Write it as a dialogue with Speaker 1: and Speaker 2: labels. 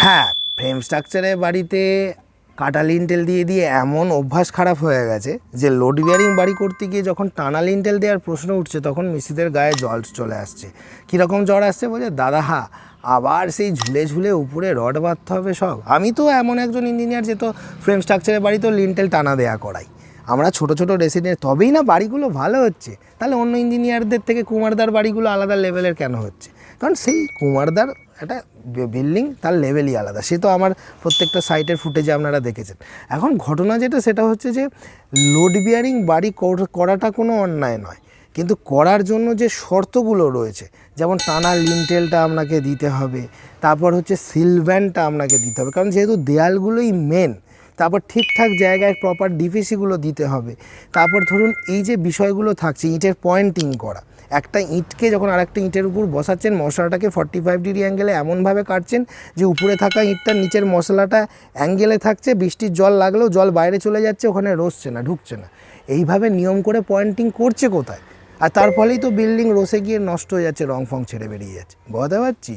Speaker 1: হ্যাঁ, ফ্রেম স্ট্রাকচারের বাড়িতে কাটা লিন্টেল দিয়ে দিয়ে এমন অভ্যাস খারাপ হয়ে গেছে যে লোড বিয়ারিং বাড়ি করতে গিয়ে যখন টানা লিন্টেল দেওয়ার প্রশ্ন উঠছে তখন মিস্ত্রিদের গায়ে জল চলে আসছে। কীরকম জ্বর আসছে বলছে, দাদা আবার সেই ঝুলে ঝুলে উপরে রড বাঁধতে হবে সব। আমি তো এমন একজন ইঞ্জিনিয়ার যে তো ফ্রেম স্ট্রাকচারের বাড়ি তো লিন্টেল টানা দেয়া করাই। আমরা ছোট ছোট রেসিডেন্ট, তবেই না বাড়িগুলো ভালো হচ্ছে। তাহলে অন্য ইঞ্জিনিয়ারদের থেকে কুমারদার বাড়িগুলো আলাদা লেভেলের কেন হচ্ছে? কারণ সেই কুমারদার একটা বিল্ডিং, তার লেভেলই আলাদা। সে তো আমার প্রত্যেকটা সাইটের ফুটেজে আপনারা দেখেছেন। এখন ঘটনা যেটা সেটা হচ্ছে যে লোড বিয়ারিং বাড়ি করাটা কোনো অন্যায় নয়, কিন্তু করার জন্য যে শর্তগুলো রয়েছে, যেমন টানা লিন্টেলটা আপনাকে দিতে হবে, তারপর হচ্ছে সিলভ্যানটা আপনাকে দিতে হবে, কারণ যেহেতু দেয়ালগুলোই মেন। তারপর ঠিকঠাক জায়গায় প্রপার ডিভিসিগুলো দিতে হবে। তারপর ধরুন এই যে বিষয়গুলো থাকছে, ইটের পয়েন্টিং করা, একটা ইঁটকে যখন আরেকটা ইঁটের উপর বসাচ্ছেন, মশলাটাকে 45 ডিগ্রি অ্যাঙ্গেলে এমনভাবে কাটছেন যে উপরে থাকা ইঁটটার নিচের মশলাটা অ্যাঙ্গেলে থাকছে, বৃষ্টির জল লাগলেও জল বাইরে চলে যাচ্ছে, ওখানে রসছে না, ঢুকছে না। এইভাবে নিয়ম করে পয়েন্টিং করছে কোথায়? আর তার ফলেই তো বিল্ডিং রসে গিয়ে নষ্ট হয়ে যাচ্ছে, রং ফং ছেড়ে বেরিয়ে যাচ্ছে। বোঝাতে পারছি?